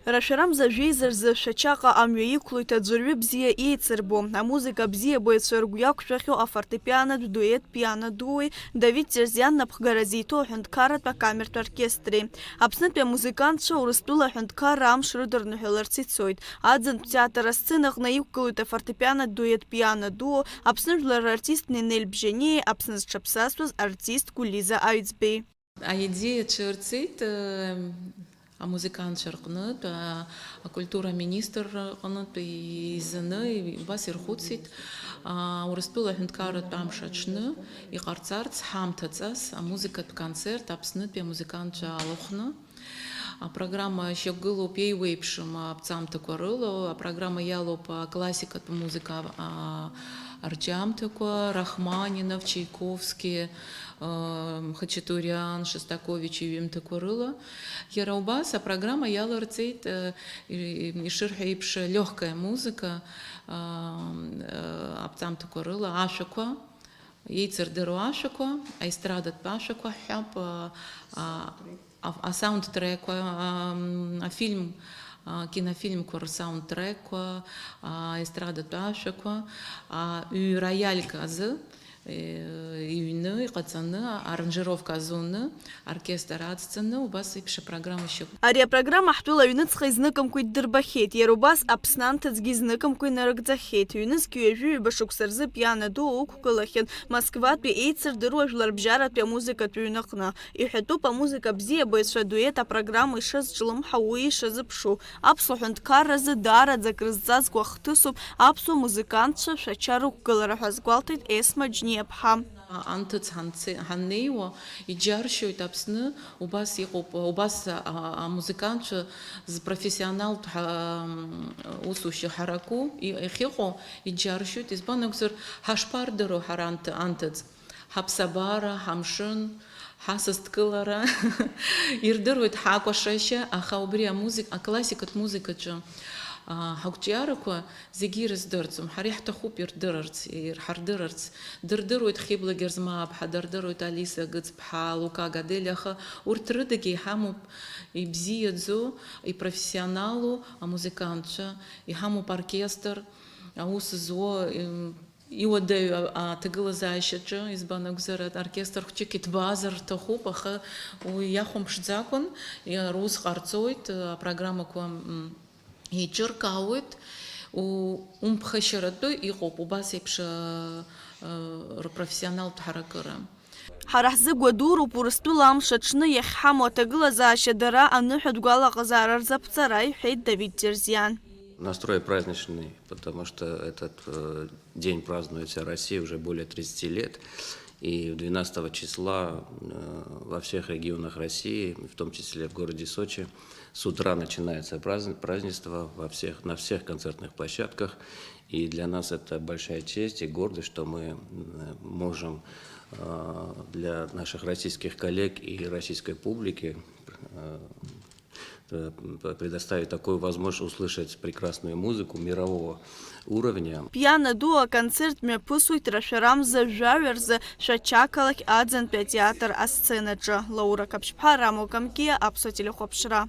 Рашәарам зажәеизарзы шәачаҟа амҩа иқәлоит аӡәырҩы бзиа еицырбо, амузыка бзиабаҩцәа ргәы иақәшәахьоу афортепианатә дует пиано-дуи Давид Терзиан напхгара зиҭо аҳәынҭқарратә акамертә оркестри. Аԥснытәи амузыкантцәа Урыстәыла аҳәынҭқарра амш рыдырныҳәаларц ицоит. Аӡынтә театр асценаҟны иқәгылоит афортепианатә дует пиано-дуо, Аԥсны жәлар артист Нинель Бжьаниеи, Аԥсны зҽаԥсасуаз артист Гәлиза Аҩӡбеи. Аидея ҽырҵеит амузыкантцәа рҟнытә, акультура министр рҟнытә изаны убас ирхәыцит Урыстәыла аҳәынҭқарратә амш аҽны иҟарҵарц ҳамҭаҵас амузыкатә концерт Аԥснытәи амузыкантцәа алахәны. Апрограмма шьақәгылоуп еиуеиԥшым аԥҵамҭақәа рыла, апрограмма иалоуп классикатә музыка арҿиамҭақәа, Рахманинов, Чайковски, Хачатурян, Шостакович иҩымҭақәа рыла. Иара убас апрограмма иаларҵеит ишырҳәо еиԥш легкая музыка аԥҵамҭақәа рыла, ашәақәа, еицырдыруа ашәақәа, аестрадатә ашәақәа ҳҳәап, асаундтрекқәа, афильм, кинофильмқәа рсаундтрекқәа, аестрадатә ашәақәа, ҩ-роиальк азы иҩны иҟаҵаны, аранжировка азуны, оркестр адцаны, убас еиԥш апрограмма шьақәгылоуп. Ари апрограмма ҳтәыла аҩныҵҟа изныкымкәа иддырбахьеит. Иара убас Аԥснанҭыҵгьы изныкымкәа инарыгӡахьеит. Ҩнызқь ҩажәи-ҩба шықәса рзы пиано-ду уқәгылахьан Москватәи еицырдыруа жәларбжьаратәи амузыкатә ҩныҟны. Иҳәатәуп амузыка бзиабаҩцәа дует апрограмма ишазҿлымҳау, уи ишазыԥшу. Аԥсуа ҳәынҭқарразы даараӡа крызҵазкуа хҭысуп аԥсуа музыкантцәа шәача рықәгылара ҳәа азгәалҭеит Есма Џьниаԥҳа. Анҭыҵ ҳаннеиуа иџьаршьоит Аԥсны, убас иҟоуп, убас амузыкантцәа зпрофессионалтә усушьа ҳараку иахьыҟоу иџьаршьоит. Избан акәзар, ҳашԥардыруа ҳара анҭыҵ, ҳаԥсабара, ҳамшын, ҳасасдкылара ирдыруеит ҳакәашашьа, аха убри аклассикатә музыкаҿы ҳагәҿиарақәа зегьы ирыздырӡом. Ҳара иҳҭахуп ирҳардырырц. Дырдыруеит Хибла Герзмааԥҳа, дырдыруеит Алиса Гыцԥҳа, Лука Гадель, аха урҭ рыдагьы иҳамоуп ибзиаӡоу, ипрофессионалу амузыкантцәа, иҳамоуп оркестр, аус зуа иуадаҩу аҭагылазаашьаҿы, избан акәзар, оркестр хәҷык иҭбаазар рҭахуп, аха уи иахәамԥшӡакәан рус ҟарҵоит, апрограммақәа еиҿыркаауеит, умԥхашьаратәы иҟоуп убас еиԥш рпрофессионалтә ҳаракыра. Ҳара ҳзы гәадуроуп Урыстәыла амш аҽны иахьҳамоу аҭагылазаашьа дара аныҳәатә гәалаҟазаара рзаԥҵара, иҳәеит Давид Терзиан. Настрой праздничный, потому что этот день празднует вся Россия уже более 30 лет. И 12 числа во всех регионах России, в том числе в городе Сочи, с утра начинается празднество на всех концертных площадках. И для нас это большая честь и гордость, что мы можем для наших российских коллег и российской публики предоставить такую возможность услышать прекрасную музыку мирового уровня. Пиано-дуо концерт мҩаԥысуеит Рашәарам зажәаҩаразы шәачақалақь аӡынтәи атеатр асценаҿы. Лаура Каԥшьԥҳа, Рамо Камкиа, Аԥсуа телехәаԥшра.